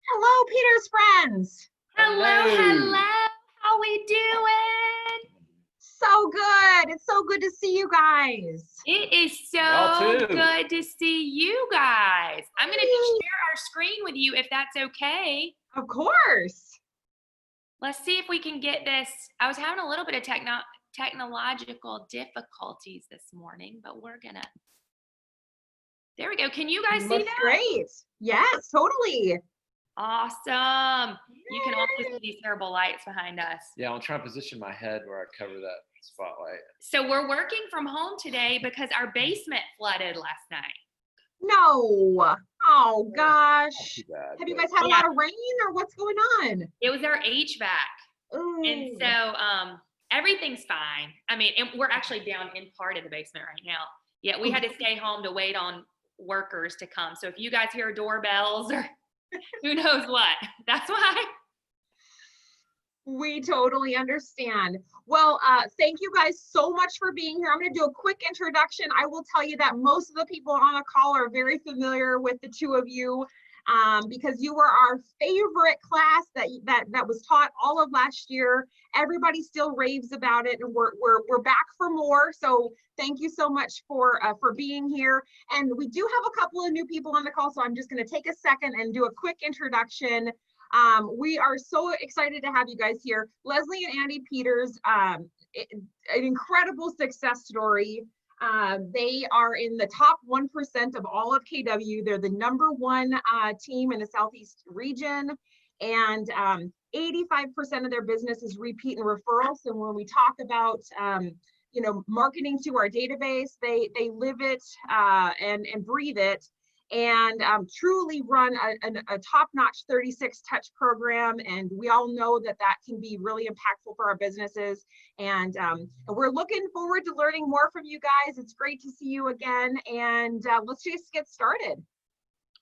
Hello, Peter's friends. Hello, Hello. hello. How we doing? So good. It's so good to see you guys. It is Y'all so too. good to see you guys. I'm going to share our screen with you if that's okay. Of course. Let's see if we can get this. I was having a little bit of technological difficulties this morning, but we're going to. There we go. Can you guys see Looks that? great. Yes, totally. Awesome. You can also see these terrible lights behind us. Yeah, I'm trying to position my head where I cover that spotlight. So we're working from home today because our basement flooded last night. No. Oh gosh. Too bad, Have you but- guys had a Yeah. lot of rain or what's going on? It was our HVAC. Ooh. And so everything's fine. I mean, and we're actually down in part of the basement right now. Yeah, we had to stay home to wait on workers to come. So if you guys hear doorbells or who knows what, that's why. We totally understand. Well, thank you guys so much for being here. I'm going to do a quick introduction. I will tell you that most of the people on the call are very familiar with the two of you because you were our favorite class that was taught all of last year. Everybody still raves about it, and we're back for more. So thank you so much for being here. And we do have a couple of new people on the call, so I'm just going to take a second and do a quick introduction. We are so excited to have you guys here. Leslie and Andy Peters, an incredible success story. They are in the top 1% of all of KW. They're the #1 team in the Southeast region, and 85% of their business is repeat and referral. So when we talk about marketing to our database, they live it and breathe it, and truly run a top-notch 36 touch program. And we all know that can be really impactful for our businesses. And we're looking forward to learning more from you guys. It's great to see you again. And let's just get started.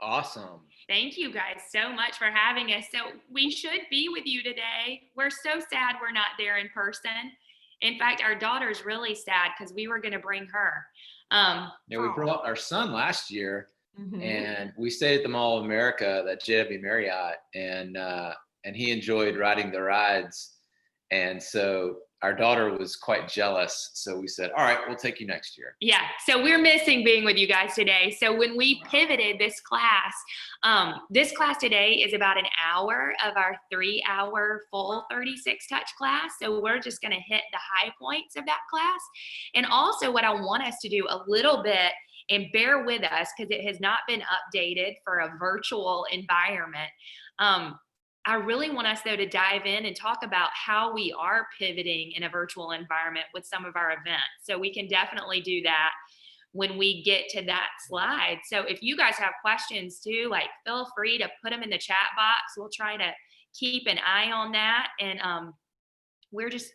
Awesome. Thank you guys so much for having us. So we should be with you today. We're so sad we're not there in person. In fact, our daughter's really sad because we were going to bring her. Yeah, we brought our son last year. Mm-hmm. And we stayed at the Mall of America, that JW Marriott, and he enjoyed riding the rides. And so our daughter was quite jealous. So we said, all right, we'll take you next year. Yeah, so we're missing being with you guys today. So when we pivoted this class today is about an hour of our 3-hour full 36 touch class. So we're just gonna hit the high points of that class. And also what I want us to do a little bit, and bear with us because it has not been updated for a virtual environment. I really want us though to dive in and talk about how we are pivoting in a virtual environment with some of our events. So we can definitely do that when we get to that slide. So if you guys have questions too, like feel free to put them in the chat box. We'll try to keep an eye on that. And we're just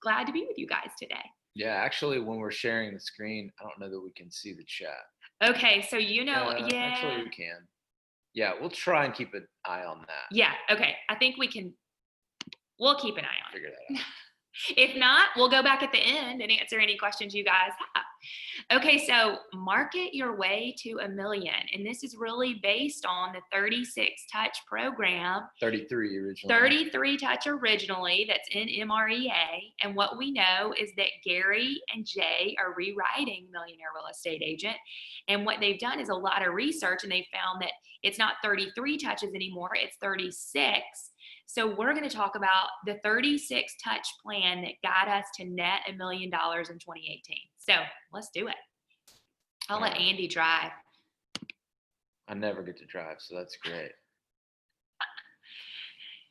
glad to be with you guys today. Yeah, actually, when we're sharing the screen, I don't know that we can see the chat. Okay, so Actually, we can. Yeah, we'll try and keep an eye on that. Yeah, okay. I think we'll keep an eye on it. Figure that out. If not, we'll go back at the end and answer any questions you guys have. Okay, so market your way to $1 million. And this is really based on the 36 touch program. 33 originally. 33 touch originally, that's in MREA. And what we know is that Gary and Jay are rewriting Millionaire Real Estate Agent. And what they've done is a lot of research, and they found that it's not 33 touches anymore, it's 36. So we're going to talk about the 36 touch plan that got us to net $1 million in 2018. So let's do it. I'll let Andy drive. I never get to drive, so that's great.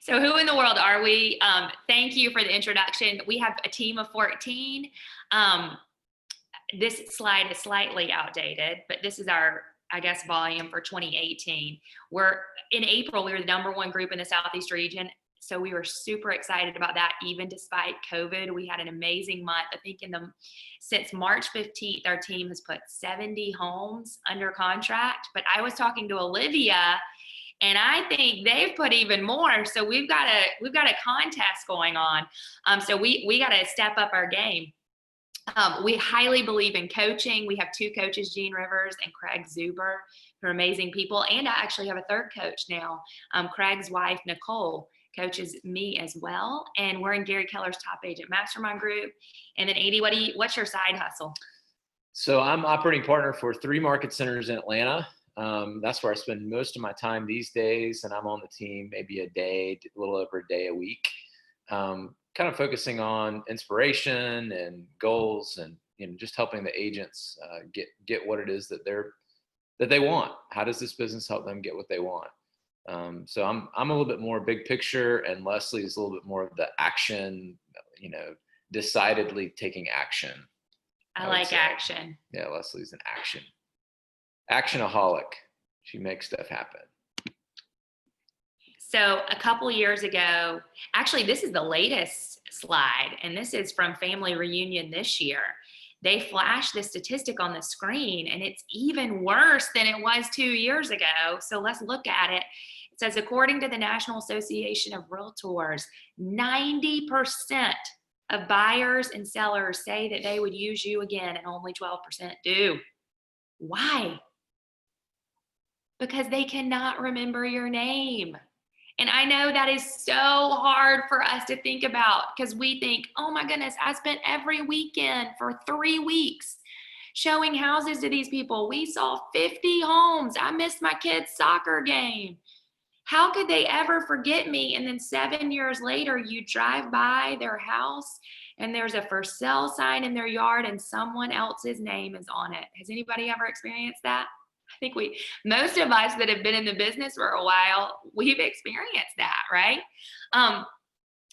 So who in the world are we? Thank you for the introduction. We have a team of 14. This slide is slightly outdated, but this is our, I guess, volume for 2018. In April, we were the #1 group in the Southeast region. So we were super excited about that, even despite COVID. We had an amazing month. I think since March 15th, our team has put 70 homes under contract. But I was talking to Olivia, and I think they've put even more. So we've got a contest going on. So we got to step up our game. We highly believe in coaching. We have 2 coaches, Gene Rivers and Craig Zuber, who are amazing people. And I actually have a 3rd coach now. Craig's wife, Nicole, coaches me as well. And we're in Gary Keller's Top Agent Mastermind group. And then Andy, what's your side hustle? So I'm operating partner for 3 market centers in Atlanta. That's where I spend most of my time these days. And I'm on the team maybe a little over a day a week. Kind of focusing on inspiration and goals, and just helping the agents get what it is that they want. How does this business help them get what they want? So I'm a little bit more big picture, and Leslie is a little bit more of the action, decidedly taking action. I like action. Yeah, Leslie's an actionaholic. She makes stuff happen. So a couple years ago, actually, this is the latest slide, and this is from Family Reunion this year. They flashed the statistic on the screen, and it's even worse than it was 2 years ago. So let's look at it. It says, according to the National Association of Realtors, 90% of buyers and sellers say that they would use you again, and only 12% do. Why? Because they cannot remember your name. And I know that is so hard for us to think about, because we think, oh my goodness, I spent every weekend for 3 weeks showing houses to these people. We saw 50 homes. I missed my kid's soccer game. How could they ever forget me? And then 7 years later, you drive by their house and there's a for sale sign in their yard and someone else's name is on it. Has anybody ever experienced that? I think most of us that have been in the business for a while, we've experienced that, right?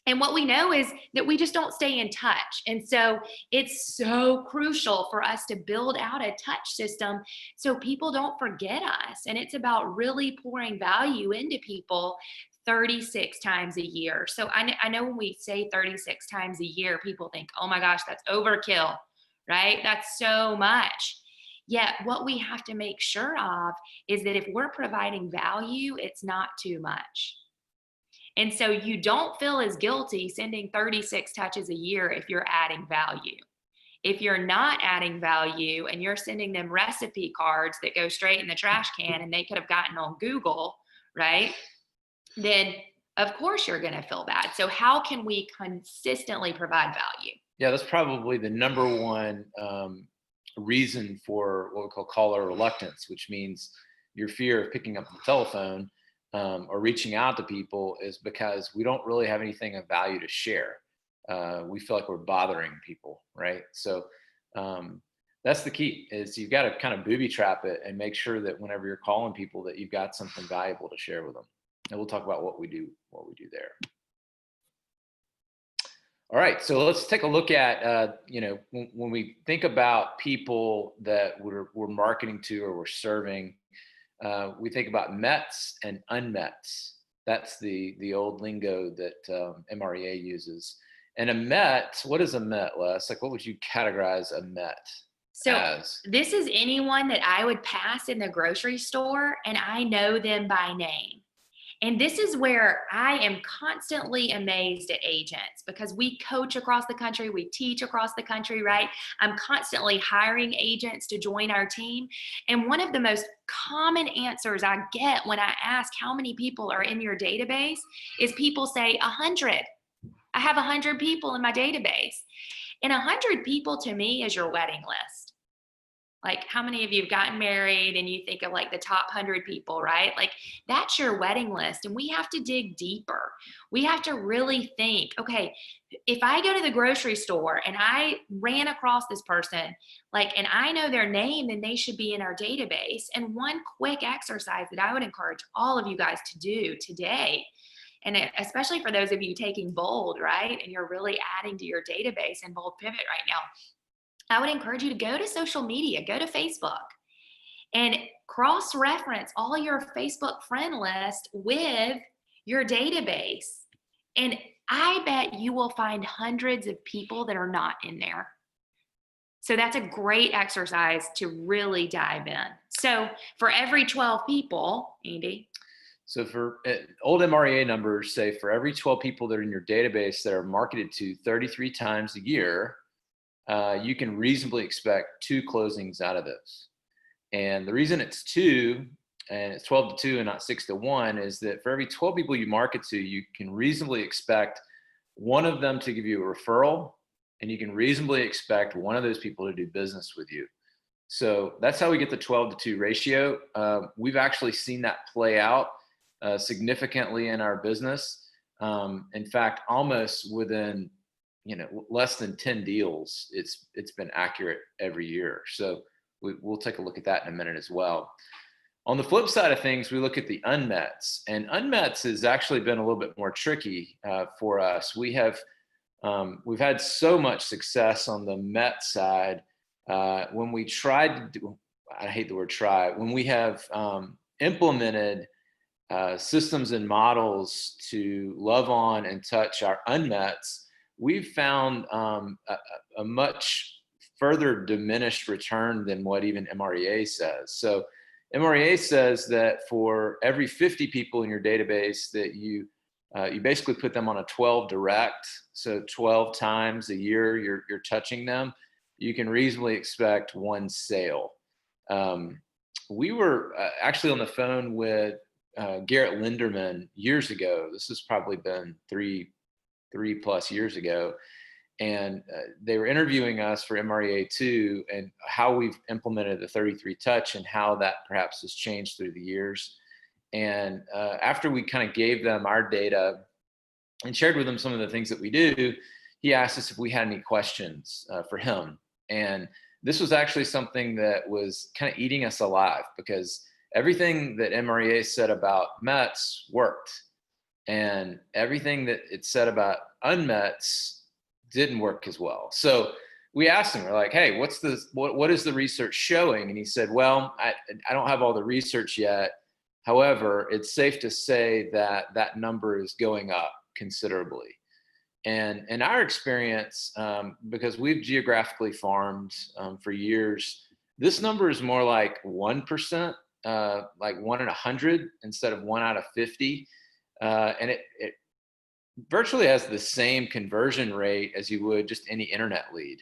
And what we know is that we just don't stay in touch. And so it's so crucial for us to build out a touch system so people don't forget us. And it's about really pouring value into people 36 times a year. So I know when we say 36 times a year, people think, oh my gosh, that's overkill, right? That's so much. Yet what we have to make sure of is that if we're providing value, it's not too much. And so you don't feel as guilty sending 36 touches a year if you're adding value. If you're not adding value and you're sending them recipe cards that go straight in the trash can and they could have gotten on Google, right? Then of course you're going to feel bad. So how can we consistently provide value? Yeah, that's probably the number one reason for what we call caller reluctance, which means your fear of picking up the telephone or reaching out to people is because we don't really have anything of value to share. We feel like we're bothering people, right? So that's the key, is you've got to kind of booby trap it and make sure that whenever you're calling people that you've got something valuable to share with them. And we'll talk about what we do there. All right, so let's take a look at, when we think about people that we're marketing to or we're serving, we think about METs and unmets. That's the old lingo that MREA uses. And a MET, what is a MET, Les? Like, what would you categorize a MET as? This is anyone that I would pass in the grocery store and I know them by name. And this is where I am constantly amazed at agents, because we coach across the country, we teach across the country, right? I'm constantly hiring agents to join our team. And one of the most common answers I get when I ask how many people are in your database is people say 100. I have 100 people in my database. And 100 people to me is your wedding list. Like, how many of you have gotten married and you think of like the top 100 people, right? Like, that's your wedding list. And we have to dig deeper. We have to really think, okay, if I go to the grocery store and I ran across this person, and I know their name, then they should be in our database. And one quick exercise that I would encourage all of you guys to do today, and especially for those of you taking Bold, right? And you're really adding to your database in Bold Pivot right now, I would encourage you to go to social media, go to Facebook, and cross-reference all your Facebook friend list with your database. And I bet you will find hundreds of people that are not in there. So that's a great exercise to really dive in. So for every 12 people, Andy. So for old MREA numbers, say for every 12 people that are in your database that are marketed to 33 times a year, you can reasonably expect 2 closings out of those. And the reason it's 2 and it's 12 to 2 and not 6 to 1 is that for every 12 people you market to, you can reasonably expect one of them to give you a referral, and you can reasonably expect one of those people to do business with you. So that's how we get the 12 to 2 ratio. We've actually seen that play out significantly in our business. In fact, almost within less than 10 deals, it's been accurate every year. So we'll take a look at that in a minute as well. On the flip side of things, we look at the unmets, and unmets has actually been a little bit more tricky for us. We've had so much success on the met side. When we tried to do, I hate the word try, when we have implemented systems and models to love on and touch our unmets, we've found a much further diminished return than what even MREA says. So MREA says that for every 50 people in your database that you basically put them on a 12 direct, so 12 times a year you're touching them, you can reasonably expect 1 sale. We were actually on the phone with Garrett Linderman years ago. This has probably been three plus years ago. And they were interviewing us for MREA2 and how we've implemented the 33 touch and how that perhaps has changed through the years. And after we kind of gave them our data and shared with them some of the things that we do, he asked us if we had any questions for him. And this was actually something that was kind of eating us alive, because everything that MREA said about METs worked, and everything that it said about unmets didn't work as well. So we asked him, we're like, hey, what is the research showing? And he said, well, I don't have all the research yet. However, it's safe to say that that number is going up considerably. And in our experience, because we've geographically farmed for years, this number is more like 1%, like 1 in 100 instead of 1 out of 50. And it virtually has the same conversion rate as you would just any internet lead.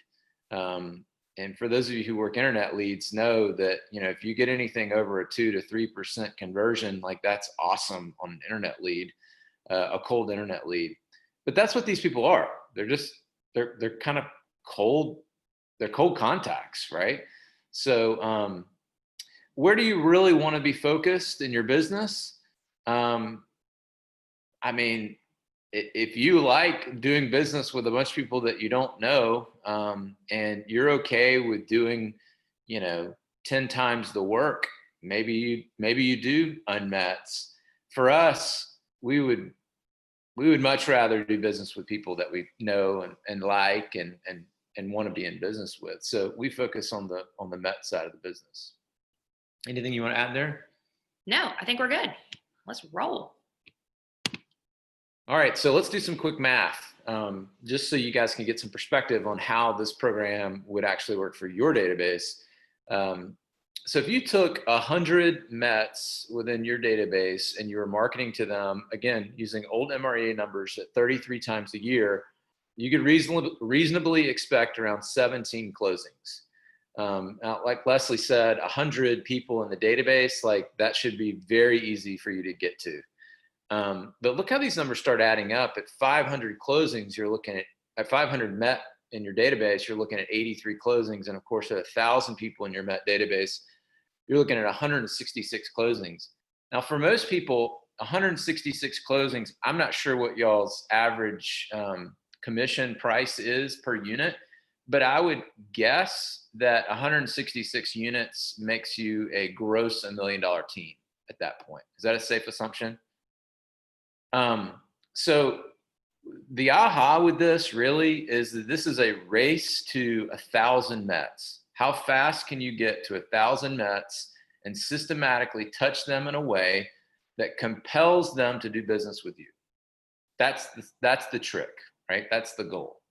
And for those of you who work internet leads know that, if you get anything over a 2 to 3% conversion, like that's awesome on an internet lead, a cold internet lead. But that's what these people are. They're kind of cold. They're cold contacts, right? So where do you really want to be focused in your business? I mean, if you like doing business with a bunch of people that you don't know, and you're okay with doing, 10 times the work, maybe you do unmets. For us, we would much rather do business with people that we know and like and want to be in business with. So we focus on the met side of the business. Anything you want to add there? No, I think we're good. Let's roll. All right, so let's do some quick math, just so you guys can get some perspective on how this program would actually work for your database. So if you took 100 METs within your database and you were marketing to them, again, using old MREA numbers at 33 times a year, you could reasonably expect around 17 closings. Now, like Leslie said, 100 people in the database, like that should be very easy for you to get to. But look how these numbers start adding up. At 500 closings, you're looking at 500 MET in your database, you're looking at 83 closings. And of course, at 1,000 people in your MET database, you're looking at 166 closings. Now, for most people, 166 closings, I'm not sure what y'all's average commission price is per unit, but I would guess that 166 units makes you a gross $1 million team at that point. Is that a safe assumption? So the aha with this really is that this is a race to 1,000 METs. How fast can you get to 1,000 METs and systematically touch them in a way that compels them to do business with you? That's the trick, right? That's the goal.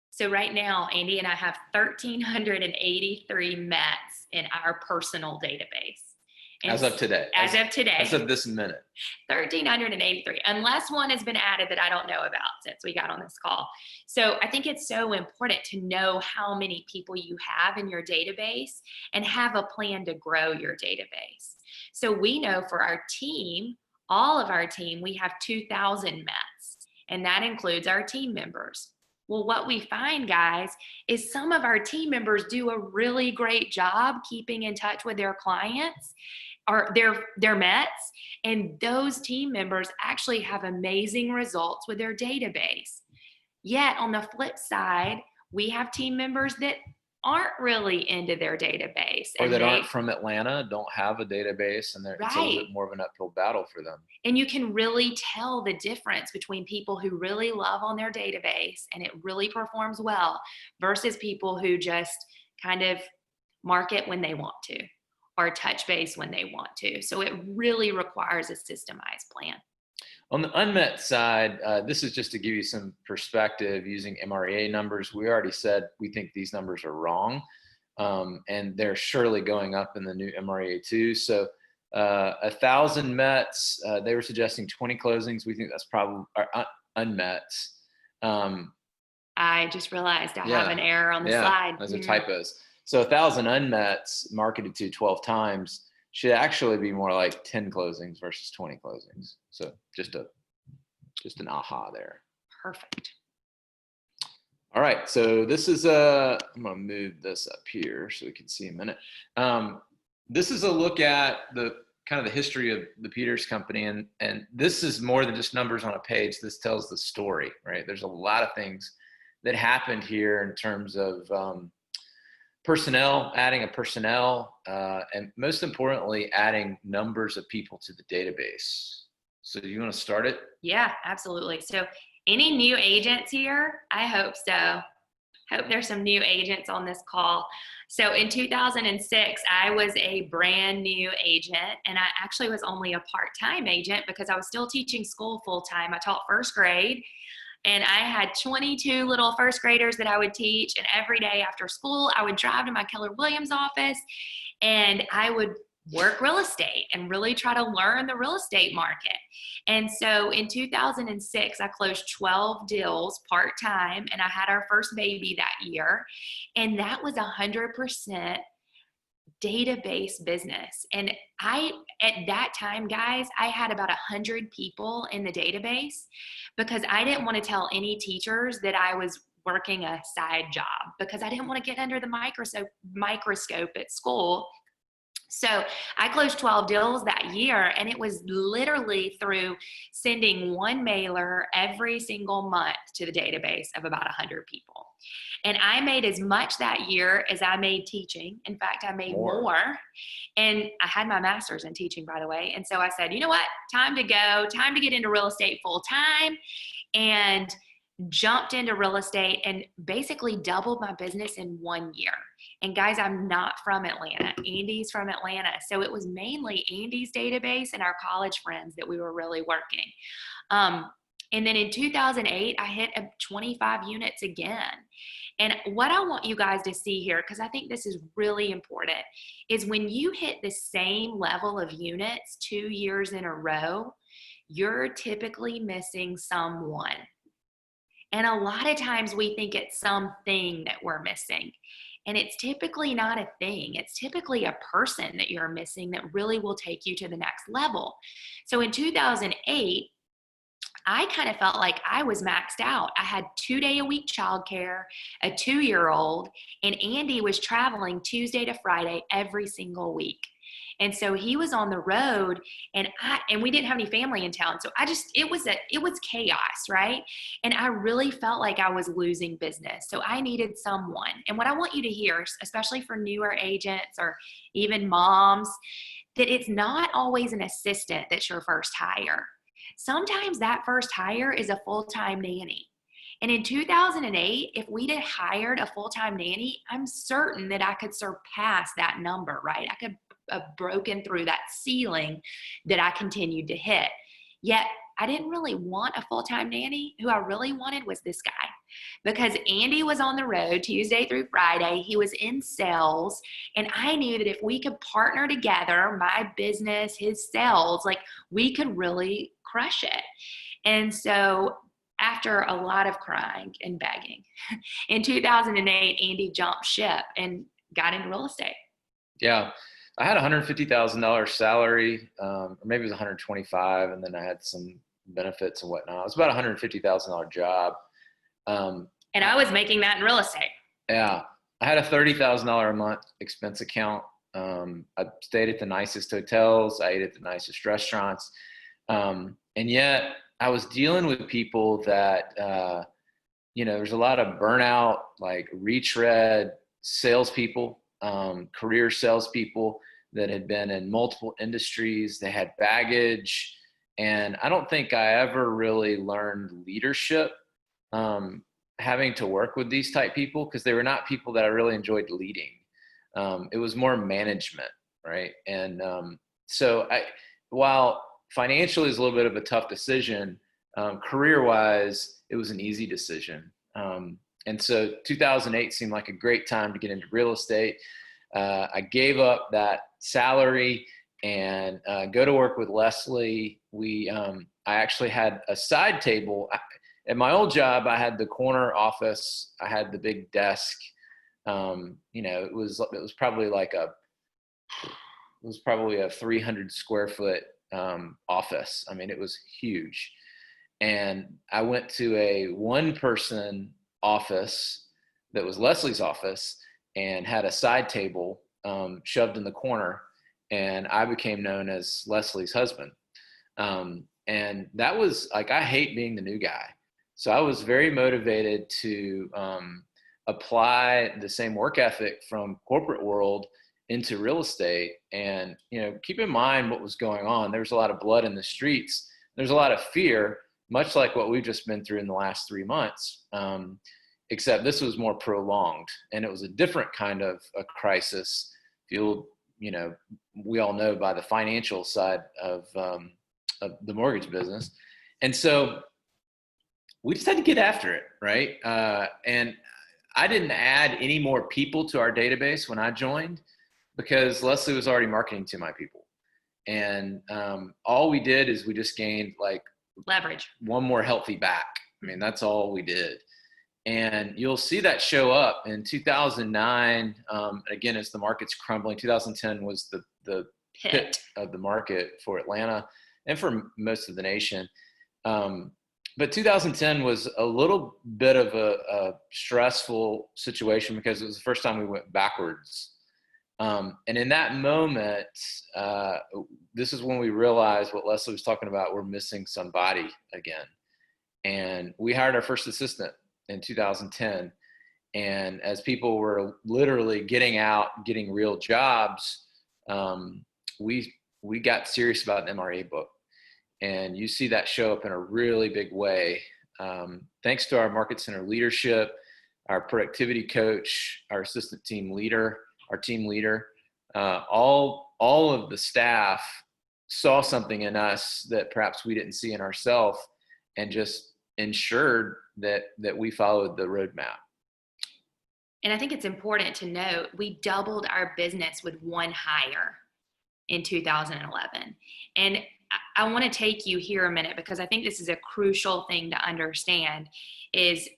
So right now, Andy and I have 1,383 METs in our personal database. And As of today. As of today. As of this minute. 1,383, unless one has been added that I don't know about since we got on this call. So I think it's so important to know how many people you have in your database and have a plan to grow your database. So we know for our team, all of our team, we have 2,000 METs, and that includes our team members. Well, what we find, guys, is some of our team members do a really great job keeping in touch with their clients or their METs, and those team members actually have amazing results with their database. Yet on the flip side, we have team members that aren't really into their database. Or that aren't from Atlanta, don't have a database, and it's a little bit more of an uphill battle for them. And you can really tell the difference between people who really love on their database and it really performs well versus people who just kind of market when they want to or touch base when they want to. So it really requires a systemized plan. On the unmet side, this is just to give you some perspective using MREA numbers. We already said we think these numbers are wrong, and they're surely going up in the new MREA too. So 1,000 METs, they were suggesting 20 closings. We think that's probably unmets. I just realized I have an error on the slide. Those are typos. So 1,000 unmets marketed to 12 times should actually be more like 10 closings versus 20 closings. So just an aha there. Perfect. All right, so this is I'm gonna move this up here so we can see a minute. This is a look at the kind of the history of the Peters Company, and this is more than just numbers on a page. This tells the story, right? There's a lot of things that happened here in terms of personnel, adding a personnel, and most importantly, adding numbers of people to the database. So do you want to start it? Yeah, absolutely. So any new agents here? I hope so. Hope there's some new agents on this call. So in 2006, I was a brand new agent, and I actually was only a part-time agent because I was still teaching school full-time. I taught first grade, and I had 22 little first graders that I would teach, and every day after school, I would drive to my Keller Williams office, and I would work real estate and really try to learn the real estate market. And so in 2006, I closed 12 deals part-time, and I had our first baby that year. And that was 100% database business. And at that time, guys, I had about 100 people in the database because I didn't want to tell any teachers that I was working a side job because I didn't want to get under the microscope at school. So I closed 12 deals that year, and it was literally through sending one mailer every single month to the database of about 100 people. And I made as much that year as I made teaching. In fact, I made more. And I had my master's in teaching, by the way. And so I said, you know what? Time to go, time to get into real estate full time. And jumped into real estate and basically doubled my business in 1 year. And guys, I'm not from Atlanta. Andy's from Atlanta. So it was mainly Andy's database and our college friends that we were really working. And then in 2008, I hit 25 units again. And what I want you guys to see here, because I think this is really important, is when you hit the same level of units 2 years in a row, you're typically missing someone. And a lot of times we think it's something that we're missing. And it's typically not a thing. It's typically a person that you're missing that really will take you to the next level. So in 2008, I kind of felt like I was maxed out. I had 2-day-a-week childcare, a 2-year-old, and Andy was traveling Tuesday to Friday every single week. And so he was on the road, and we didn't have any family in town. So it was chaos, right? And I really felt like I was losing business. So I needed someone. And what I want you to hear, especially for newer agents or even moms, that it's not always an assistant that's your first hire. Sometimes that first hire is a full-time nanny. And in 2008, if we'd have hired a full-time nanny, I'm certain that I could surpass that number, right? I could have broken through that ceiling that I continued to hit. Yet I didn't really want a full-time nanny. Who I really wanted was this guy. because Andy was on the road Tuesday through Friday. He was in sales. And I knew that if we could partner together, my business, his sales, like we could really crush it. And so after a lot of crying and begging, in 2008, Andy jumped ship and got into real estate. Yeah. I had $150,000 salary, or maybe it was 125, and then I had some benefits and whatnot. It was about a $150,000 job. And I was making that in real estate. Yeah. I had a $30,000 a month expense account. I stayed at the nicest hotels. I ate at the nicest restaurants. And yet I was dealing with people that, there's a lot of burnout, like retread salespeople, career salespeople that had been in multiple industries. They had baggage. And I don't think I ever really learned leadership, having to work with these type people, because they were not people that I really enjoyed leading. It was more management, right? And so while financially is a little bit of a tough decision, career-wise, it was an easy decision. And so 2008 seemed like a great time to get into real estate. I gave up that salary and go to work with Leslie. I actually had a side table. At my old job, I had the corner office. I had the big desk. It was probably a 300 square foot office. I mean, it was huge. And I went to a one-person office that was Leslie's office and had a side table shoved in the corner, and I became known as Leslie's husband. And that was like, I hate being the new guy. So I was very motivated to apply the same work ethic from corporate world into real estate. And, keep in mind what was going on. There was a lot of blood in the streets. There's a lot of fear, much like what we've just been through in the last 3 months, except this was more prolonged, and it was a different kind of a crisis fueled, we all know, by the financial side of the mortgage business. And so we just had to get after it, right? And I didn't add any more people to our database when I joined, because Leslie was already marketing to my people. And all we did is we just gained like leverage, one more healthy back. I mean, that's all we did. And you'll see that show up in 2009. Again, as the market's crumbling, 2010 was the pit of the market for Atlanta and for most of the nation. But 2010 was a little bit of a stressful situation because it was the first time we went backwards. And in that moment, this is when we realized what Leslie was talking about. We're missing somebody again. And we hired our first assistant in 2010. And as people were literally getting out, getting real jobs, we got serious about an MRA book. And you see that show up in a really big way. Thanks to our Market Center leadership, our productivity coach, our assistant team leader, our team leader, all of the staff saw something in us that perhaps we didn't see in ourselves, and just ensured that we followed the roadmap. And I think it's important to note, we doubled our business with one hire in 2011. And I want to take you here a minute, because I think this is a crucial thing to understand. Is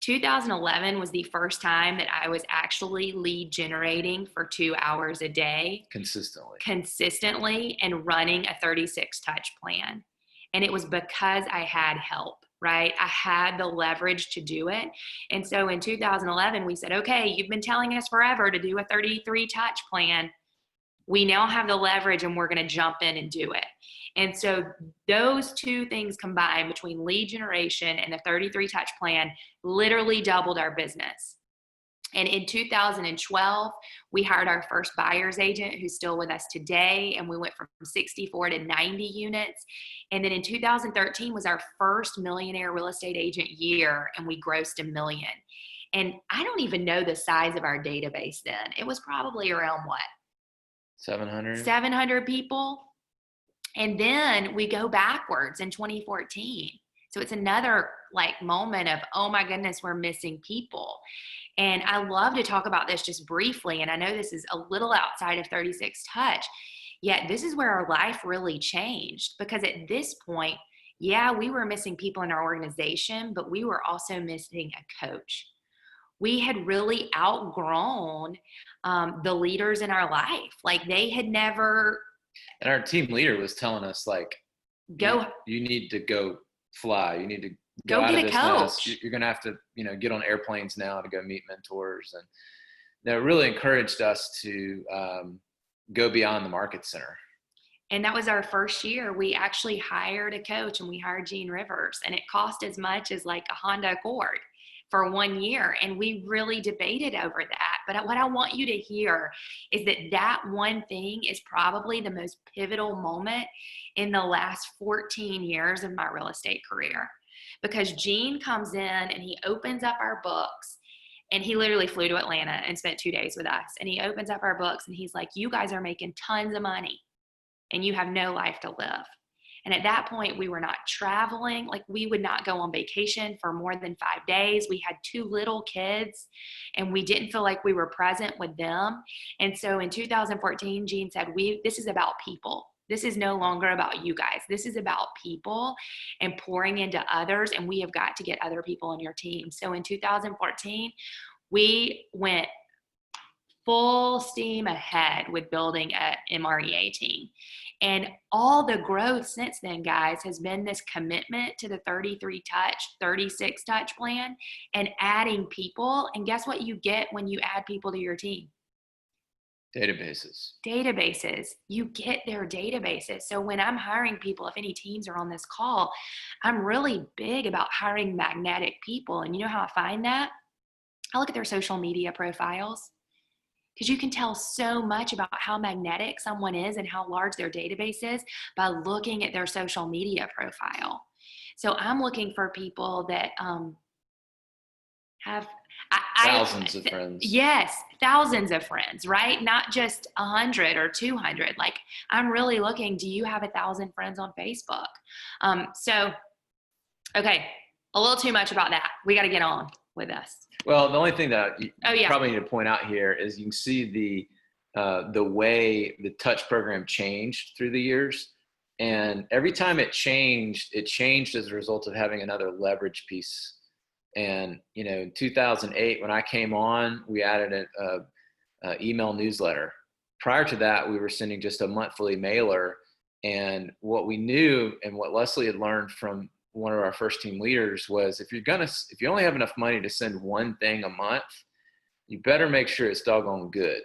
2011 was the first time that I was actually lead generating for 2 hours a day. Consistently, and running a 36 touch plan. And it was because I had help, right? I had the leverage to do it. And so in 2011, we said, okay, you've been telling us forever to do a 33 touch plan. We now have the leverage, and we're going to jump in and do it. And so those two things combined, between lead generation and the 33 touch plan, literally doubled our business. And in 2012, we hired our first buyer's agent, who's still with us today. And we went from 64 to 90 units. And then in 2013 was our first millionaire real estate agent year, and we grossed $1 million. And I don't even know the size of our database then. It was probably around what? 700 people. And then we go backwards in 2014. So it's another like moment of, oh my goodness, we're missing people. And I love to talk about this just briefly. And I know this is a little outside of 36 Touch, yet this is where our life really changed, because at this point, yeah, we were missing people in our organization, but we were also missing a coach. We had really outgrown the leaders in our life. Like they had never. And our team leader was telling us, like, Go. You need to go fly. You need to Go out get of a this coach. mess. You're going to have to, get on airplanes now to go meet mentors. And that really encouraged us to go beyond the market center. And that was our first year. We actually hired a coach, and we hired Gene Rivers, and it cost as much as like a Honda Accord for 1 year. And we really debated over that. But what I want you to hear is that one thing is probably the most pivotal moment in the last 14 years of my real estate career, because Gene comes in and he opens up our books, and he literally flew to Atlanta and spent 2 days with us. And he opens up our books and he's like, you guys are making tons of money and you have no life to live. And at that point, we were not traveling. Like we would not go on vacation for more than 5 days. We had 2 little kids and we didn't feel like we were present with them. And so in 2014, Gene said, this is about people. This is no longer about you guys. This is about people and pouring into others. And we have got to get other people on your team. So in 2014, we went full steam ahead with building a MREA team. And all the growth since then, guys, has been this commitment to the 33 touch, 36 touch plan and adding people. And guess what you get when you add people to your team? Databases. You get their databases. So when I'm hiring people, if any teams are on this call, I'm really big about hiring magnetic people. And you know how I find that? I look at their social media profiles, because you can tell so much about how magnetic someone is and how large their database is by looking at their social media profile. So I'm looking for people that have thousands of friends. Yes, thousands of friends, right? Not just 100 or 200. Like I'm really looking, do you have 1,000 friends on Facebook? Okay, a little too much about that. We got to get on with us. Well, the only thing that you probably need to point out here is you can see the way the touch program changed through the years. And every time it changed as a result of having another leverage piece. And, in 2008, when I came on, we added an email newsletter. Prior to that, we were sending just a monthly mailer. And what we knew and what Leslie had learned from one of our first team leaders was if you only have enough money to send one thing a month, you better make sure it's doggone good.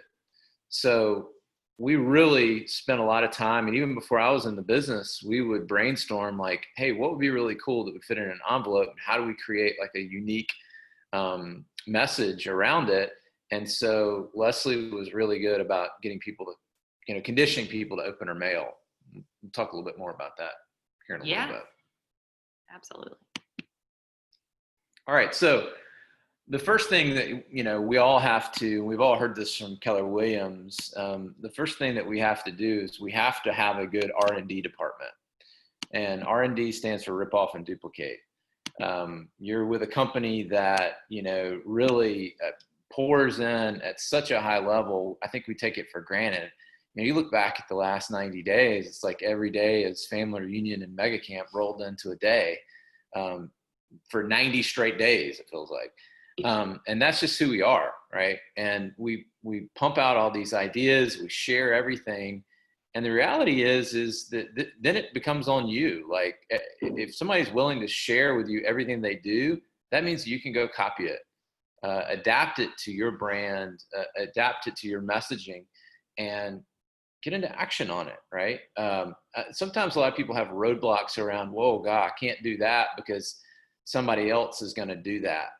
So we really spent a lot of time, and even before I was in the business, we would brainstorm like, hey, what would be really cool that would fit in an envelope? And how do we create like a unique message around it? And so Leslie was really good about getting people to, conditioning people to open her mail. We'll talk a little bit more about that here in a little bit. Absolutely. All right. So the first thing that, we've all heard this from Keller Williams. The first thing that we have to do is we have to have a good R&D department, and R&D stands for rip off and duplicate. You're with a company that, really pours in at such a high level. I think we take it for granted. You look back at the last 90 days, it's like every day is family reunion and mega camp rolled into a day for 90 straight days, it feels like. And that's just who we are, right? And we pump out all these ideas, we share everything. And the reality is that then it becomes on you. Like if somebody's willing to share with you everything they do, that means you can go copy it, adapt it to your brand, adapt it to your messaging, and get into action on it, right? Sometimes a lot of people have roadblocks around, whoa, God, I can't do that because somebody else is going to do that.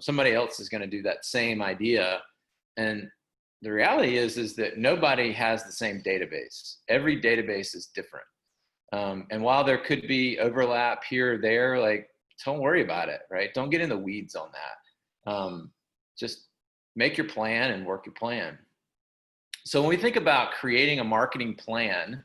Somebody else is going to do that same idea. And the reality is that nobody has the same database. Every database is different. And while there could be overlap here or there, like, don't worry about it, right? Don't get in the weeds on that. Just make your plan and work your plan. So when we think about creating a marketing plan,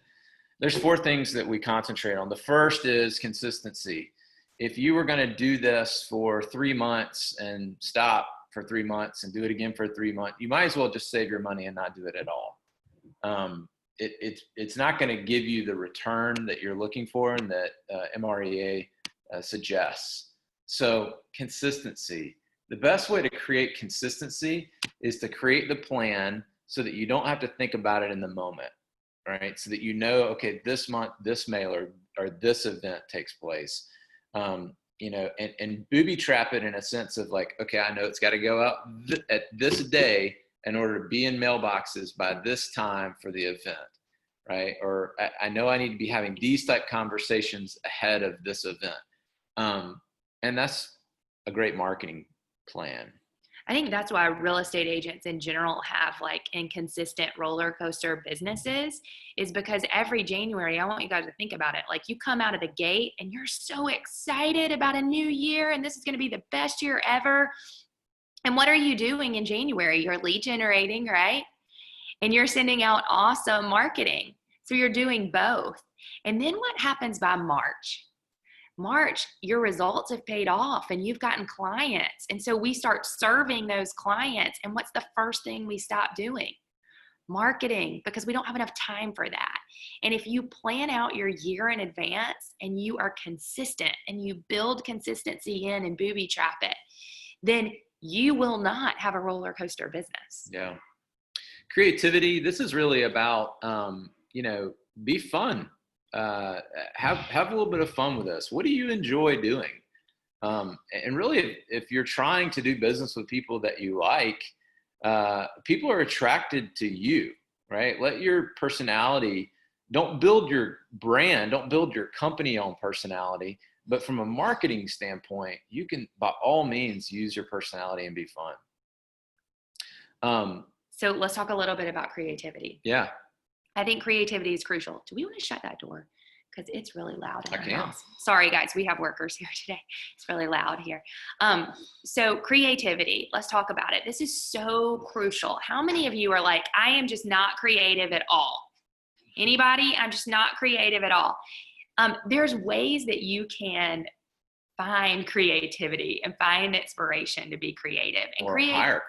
there's 4 things that we concentrate on. The first is consistency. if you were going to do this for 3 months and stop for 3 months and do it again for 3 months, you might as well just save your money and not do it at all. It's not going to give you the return that you're looking for and that MREA suggests. So consistency. The best way to create consistency is to create the plan so that you don't have to think about it in the moment, right? So that you know, okay, this month, this mailer or this event takes place. You know, and booby trap it in a sense of like, okay, I know it's got to go out at this day in order to be in mailboxes by this time for the event, right? Or I know I need to be having these type conversations ahead of this event. And that's a great marketing plan. I think that's why real estate agents in general have like inconsistent roller coaster businesses, is because every January, I want you guys to think about it. Like you come out of the gate and you're so excited about a new year and this is going to be the best year ever. And what are you doing in January? You're lead generating, right? And you're sending out awesome marketing. So you're doing both. And then what happens by March? March, your results have paid off and you've gotten clients. And so we start serving those clients. And what's the first thing we stop doing? Marketing, because we don't have enough time for that. And if you plan out your year in advance and you are consistent and you build consistency in and booby trap it, then you will not have a roller coaster business. Yeah. Creativity. This is really about, you know, be fun. Have a little bit of fun with this. What do you enjoy doing? And really, if you're trying to do business with people that you like, people are attracted to you, right? Let your personality, don't build your brand, don't build your company on personality, but from a marketing standpoint, you can by all means use your personality and be fun. So let's talk a little bit about creativity. Yeah. I think creativity is crucial. Do we want to shut that door? Because it's really loud in our can. house. Sorry, guys. We have workers here today. It's really loud here. So creativity, let's talk about it. This is so crucial. How many of you are like, I am just not creative at all? Anybody? I'm just not creative at all. There's ways that you can find creativity and find inspiration to be creative and hire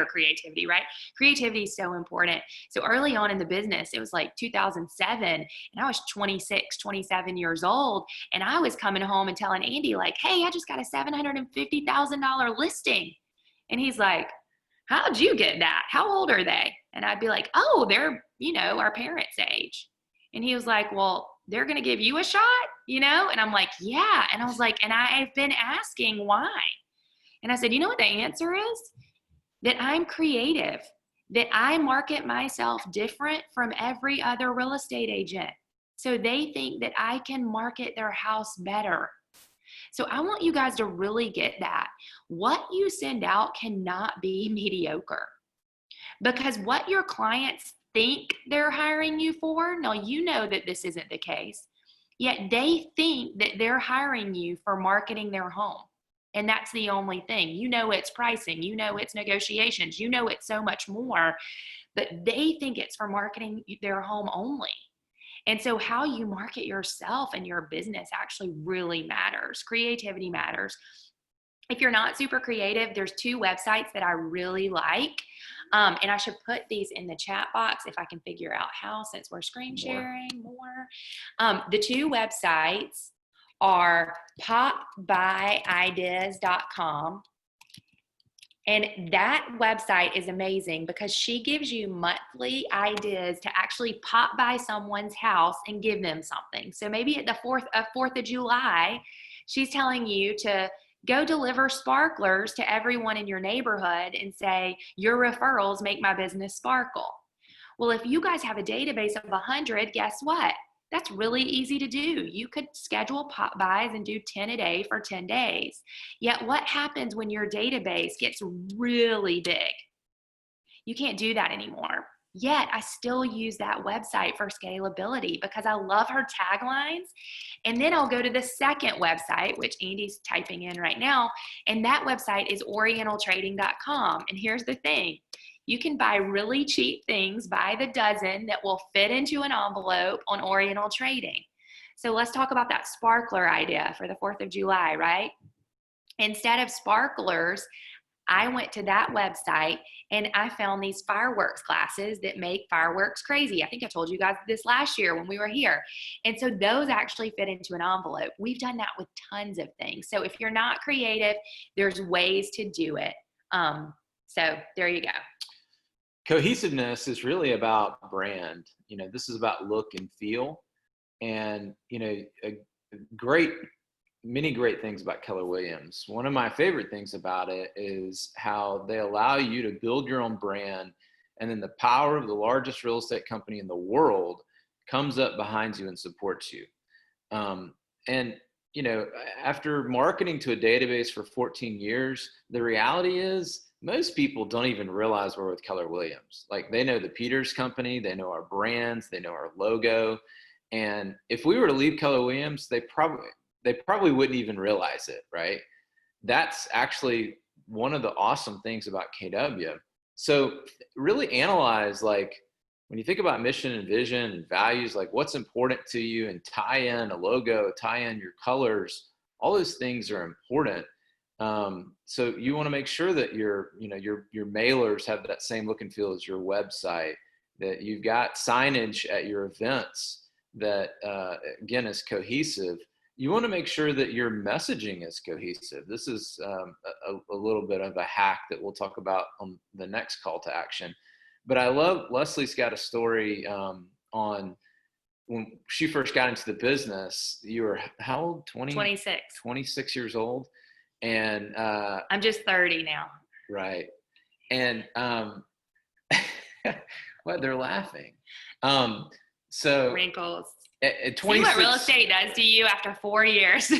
creativity, right? Creativity is so important. So early on in the business, it was like 2007 and I was 26, 27 years old. And I was coming home and telling Andy like, hey, I just got a $750,000 listing. And he's like, how'd you get that? How old are they? And I'd be like, oh, they're, you know, our parents' age. And he was like, well, they're going to give you a shot, you know? And I'm like, yeah. And I was like, and I've been asking why. And I said, you know what the answer is? That I'm creative, that I market myself different from every other real estate agent. So they think that I can market their house better. So I want you guys to really get that. What you send out cannot be mediocre, because what your clients think they're hiring you for, now you know that this isn't the case, yet they think that they're hiring you for marketing their home. And that's the only thing. You know it's pricing, you know it's negotiations, you know it's so much more, but they think it's for marketing their home only. And so how you market yourself and your business actually really matters. Creativity matters. If you're not super creative, there's 2 websites that I really like. And I should put these in the chat box if I can figure out how, since we're screen sharing more. The 2 websites are popbyideas.com. And that website is amazing because she gives you monthly ideas to actually pop by someone's house and give them something. So maybe at the 4th of July, she's telling you to go deliver sparklers to everyone in your neighborhood and say, your referrals make my business sparkle. Well, if you guys have a database of 100, guess what? That's really easy to do. You could schedule pop buys and do 10 a day for 10 days. Yet what happens when your database gets really big? You can't do that anymore. Yet I still use that website for scalability because I love her taglines. And then I'll go to the second website, which Andy's typing in right now. And that website is orientaltrading.com. And here's the thing. You can buy really cheap things by the dozen that will fit into an envelope on Oriental Trading. So let's talk about that sparkler idea for the 4th of July, right? Instead of sparklers, I went to that website and I found these fireworks classes that make fireworks crazy. I think I told you guys this last year when we were here. And so those actually fit into an envelope. We've done that with tons of things. So if you're not creative, there's ways to do it. So there you go. Cohesiveness is really about brand. This is about look and feel. And, many great things about Keller Williams. One of my favorite things about it is how they allow you to build your own brand, and then the power of the largest real estate company in the world comes up behind you and supports you. After marketing to a database for 14 years, the reality is most people don't even realize we're with Keller Williams. Like, they know the Peters Company, they know our brands, they know our logo. And if we were to leave Keller Williams, they probably wouldn't even realize it, right? That's actually one of the awesome things about KW. So really analyze, like, when you think about mission and vision and values, like, what's important to you, and tie in a logo, tie in your colors. All those things are important. So you want to make sure that your mailers have that same look and feel as your website, that you've got signage at your events that, again, is cohesive. You want to make sure that your messaging is cohesive. This is a little bit of a hack that we'll talk about on the next call to action. But I love, Leslie's got a story on when she first got into the business. You were how old? 26. 26 years old. And I'm just 30 now. Right. And well, they're laughing. So Wrinkles. At 26, see what real estate does to you after 4 years.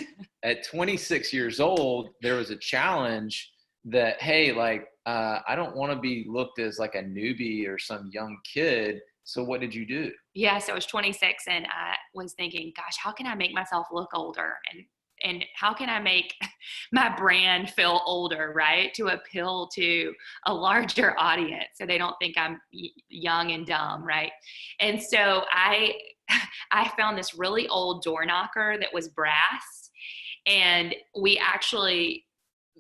At 26 years old, there was a challenge that, hey, like, I don't want to be looked as like a newbie or some young kid. So what did you do? Yeah, so I was 26 and I was thinking, gosh, how can I make myself look older? And how can I make my brand feel older, right? To appeal to a larger audience so they don't think I'm young and dumb, right? And so I found this really old door knocker that was brass, and we actually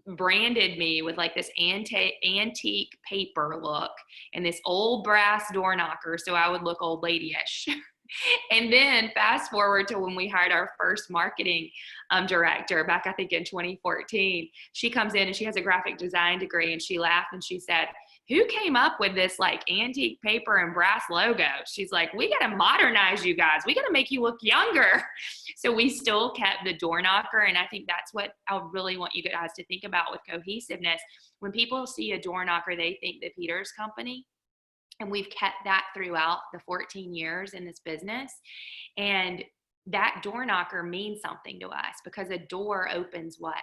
branded me with like this antique paper look and this old brass door knocker so I would look old ladyish. And then fast forward to when we hired our first marketing director back, I think in 2014, she comes in and she has a graphic design degree, and she laughed and she said, who came up with this like antique paper and brass logo? She's like, we got to modernize you guys. We got to make you look younger. So we still kept the door knocker. And I think that's what I really want you guys to think about with cohesiveness. When people see a door knocker, they think the Peters Company. And we've kept that throughout the 14 years in this business. And that door knocker means something to us because a door opens what?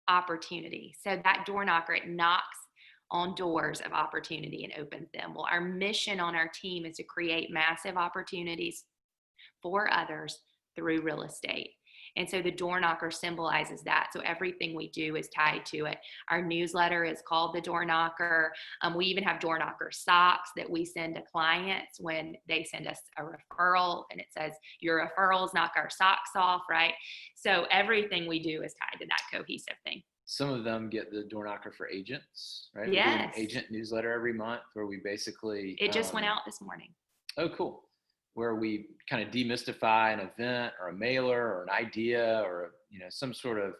Opportunity. So that door knocker, it knocks on doors of opportunity and opens them. Well, our mission on our team is to create massive opportunities for others through real estate. And so the door knocker symbolizes that. So everything we do is tied to it. Our newsletter is called the door knocker. We even have door knocker socks that we send to clients when they send us a referral, and it says your referrals knock our socks off, right? So everything we do is tied to that cohesive thing. Some of them get the door knocker for agents, right? Yes. We do an agent newsletter every month where we basically... It just went out this morning. Oh, cool. Where we kind of demystify an event or a mailer or an idea or, some sort of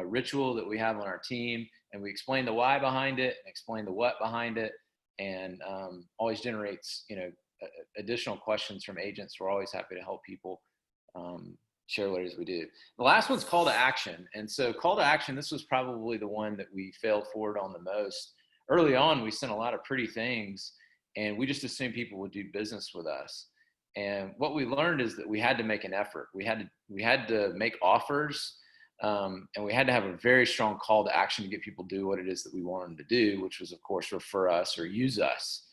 ritual that we have on our team, and we explain the why behind it and explain the what behind it, and always generates, additional questions from agents. We're always happy to help people share what it is we do. The last one's call to action. And so call to action, this was probably the one that we failed forward on the most. Early on, we sent a lot of pretty things, and we just assumed people would do business with us. And what we learned is that we had to make an effort. We had to make offers, and we had to have a very strong call to action to get people to do what it is that we want them to do, which was, of course, refer us or use us.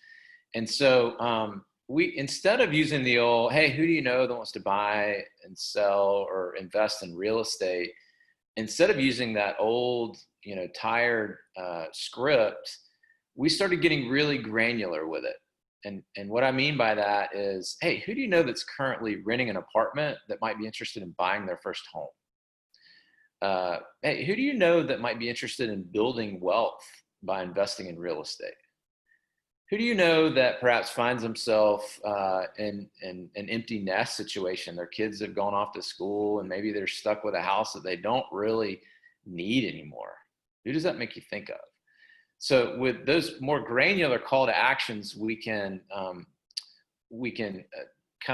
And so we, instead of using the old, hey, who do you know that wants to buy and sell or invest in real estate, instead of using that old, tired script, we started getting really granular with it. and what I mean by that is, hey, who do you know that's currently renting an apartment that might be interested in buying their first home? Hey, who do you know that might be interested in building wealth by investing in real estate? Who do you know that perhaps finds himself in an empty nest situation? Their kids have gone off to school and maybe they're stuck with a house that they don't really need anymore. Who does that make you think of? So with those more granular call to actions, we can kind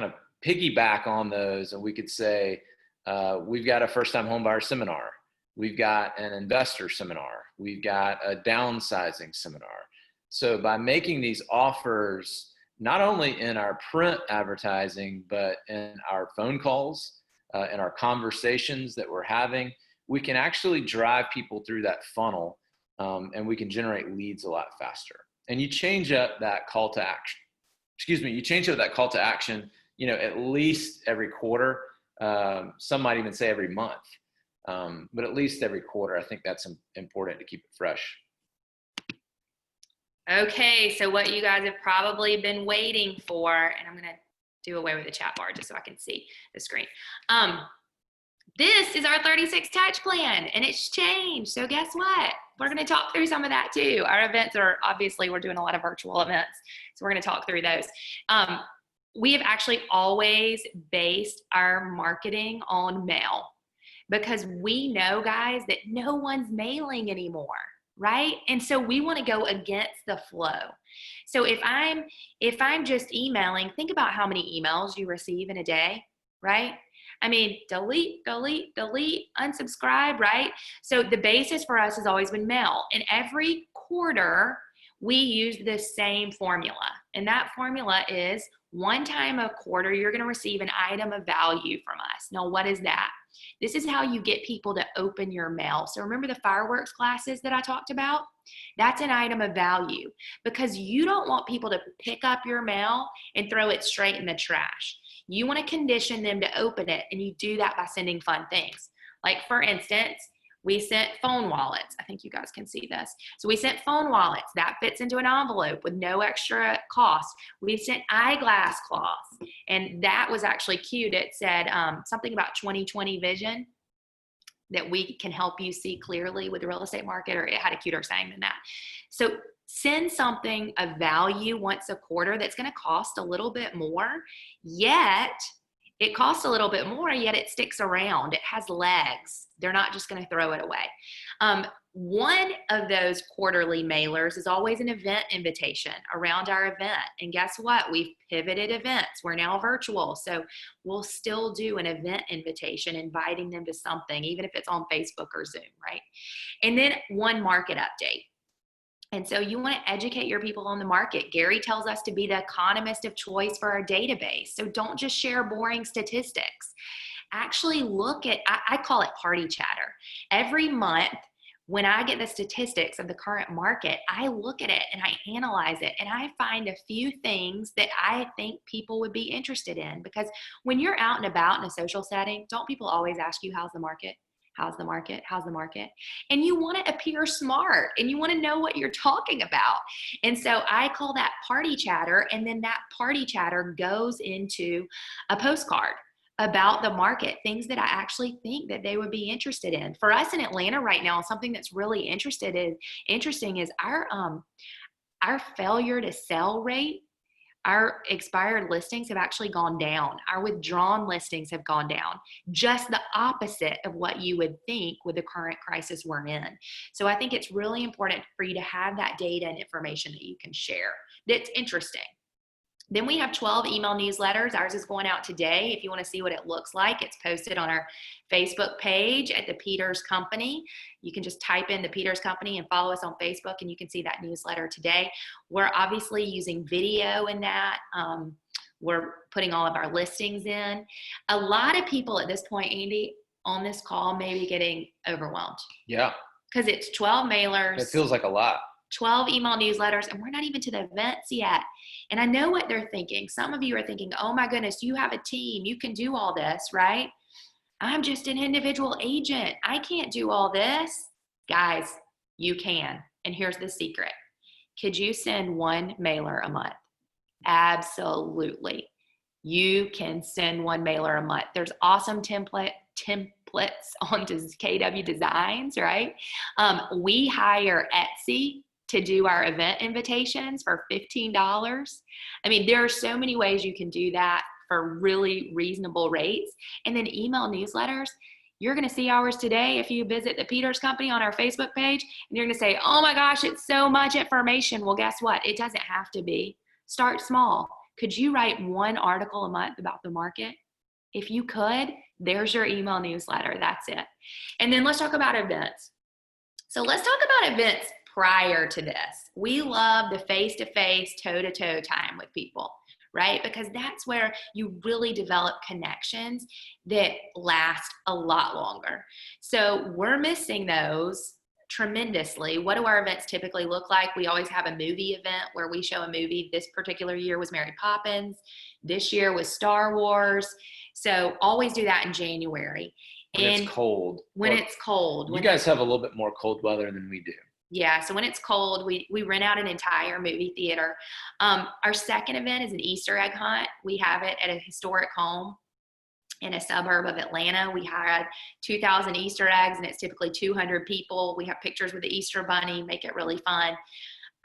of piggyback on those, and we could say, we've got a first-time homebuyer seminar. We've got an investor seminar. We've got a downsizing seminar. So by making these offers, not only in our print advertising, but in our phone calls, in our conversations that we're having, we can actually drive people through that funnel, and we can generate leads a lot faster. And you change up that call to action. You change up that call to action, at least every quarter. Some might even say every month, but at least every quarter. I think that's important to keep it fresh. Okay, so what you guys have probably been waiting for, and I'm gonna do away with the chat bar just so I can see the screen. This is our 36 touch plan, and it's changed. So guess what? We're gonna talk through some of that too. Our events are, obviously, we're doing a lot of virtual events, so we're gonna talk through those. We have actually always based our marketing on mail, because we know, guys, that no one's mailing anymore, right? And so we want to go against the flow. So if I'm just emailing, think about how many emails you receive in a day, right? I mean, delete, delete, delete, unsubscribe, right? So the basis for us has always been mail. And every quarter, we use the same formula. And that formula is, one time a quarter, you're going to receive an item of value from us. Now, what is that? This is how you get people to open your mail. So remember the fireworks classes that I talked about? That's an item of value, because you don't want people to pick up your mail and throw it straight in the trash. You want to condition them to open it, and you do that by sending fun things. Like, for instance, we sent phone wallets. I think you guys can see this. So we sent phone wallets. That fits into an envelope with no extra cost. We sent eyeglass cloths, and that was actually cute. It said something about 20/20 vision, that we can help you see clearly with the real estate market, or it had a cuter saying than that. So send something of value once a quarter that's going to cost a little bit more, yet it costs a little bit more, yet it sticks around. It has legs. They're not just going to throw it away. One of those quarterly mailers is always an event invitation around our event. And guess what? We've pivoted events. We're now virtual. So we'll still do an event invitation, inviting them to something, even if it's on Facebook or Zoom, right? And then one market update. And so you want to educate your people on the market. Gary tells us to be the economist of choice for our database. So don't just share boring statistics. Actually look at, I call it party chatter. Every month, when I get the statistics of the current market, I look at it and I analyze it, and I find a few things that I think people would be interested in. Because when you're out and about in a social setting, don't people always ask you, how's the market? How's the market? How's the market? And you want to appear smart, and you want to know what you're talking about. And so I call that party chatter. And then that party chatter goes into a postcard about the market, things that I actually think that they would be interested in. For us in Atlanta right now, something that's really interesting is our failure to sell rate. Our expired listings have actually gone down. Our withdrawn listings have gone down. Just the opposite of what you would think with the current crisis we're in. So I think it's really important for you to have that data and information that you can share. That's interesting. Then we have 12 email newsletters. Ours is going out today. If you want to see what it looks like, it's posted on our Facebook page at The Peters Company. You can just type in The Peters Company and follow us on Facebook, and you can see that newsletter today. We're obviously using video in that. We're putting all of our listings in. A lot of people at this point, Andy, on this call may be getting overwhelmed. Yeah. Because it's 12 mailers. It feels like a lot. 12 email newsletters, and we're not even to the events yet. And I know what they're thinking. Some of you are thinking, oh my goodness, you have a team. You can do all this, right? I'm just an individual agent. I can't do all this. Guys, you can. And here's the secret. Could you send one mailer a month? Absolutely. You can send one mailer a month. There's awesome templates on KW Designs, right? We hire Etsy to do our event invitations for $15. I mean, there are so many ways you can do that for really reasonable rates. And then email newsletters. You're going to see ours today if you visit the Peters Company on our Facebook page, and you're going to say, oh my gosh, it's so much information. Well, guess what? It doesn't have to be. Start small. Could you write one article a month about the market? If you could, there's your email newsletter. That's it. And then let's talk about events. So let's talk about events prior to this. We love the face-to-face, toe-to-toe time with people, right? Because that's where you really develop connections that last a lot longer. So we're missing those tremendously. What do our events typically look like? We always have a movie event where we show a movie. This particular year was Mary Poppins. This year was Star Wars. So always do that in January. When it's cold. When it's cold. You guys have a little bit more cold weather than we do. Yeah, so when it's cold, we rent out an entire movie theater. Our second event is an Easter egg hunt. We have it at a historic home in a suburb of Atlanta. We had 2,000 Easter eggs, and it's typically 200 people. We have pictures with the Easter Bunny, make it really fun.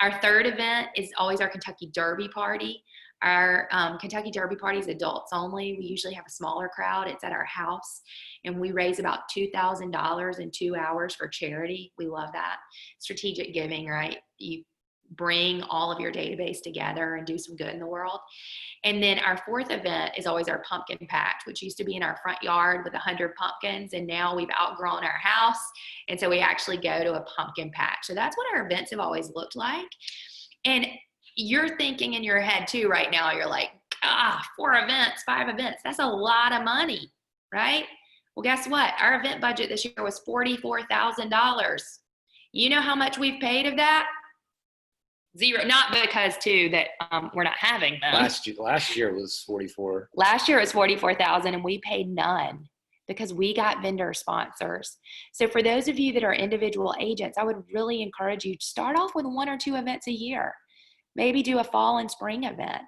Our third event is always our Kentucky Derby party. Our Kentucky Derby party is adults only. We usually have a smaller crowd. It's at our house, and we raise about $2,000 in 2 hours for charity. We love that. Strategic giving, right? You bring all of your database together and do some good in the world. And then our fourth event is always our pumpkin patch, which used to be in our front yard with 100 pumpkins, and now we've outgrown our house, and so we actually go to a pumpkin patch. So that's what our events have always looked like. And you're thinking in your head too right now, you're like, 4 events, 5 events, that's a lot of money, right? Well, guess what? Our event budget this year was $44,000. You know how much we've paid of that? Zero. Not because too that we're not having them. Last year was 44. Last year it was 44,000, and we paid none because we got vendor sponsors. So for those of you that are individual agents, I would really encourage you to start off with 1 or 2 events a year. Maybe do a fall and spring event.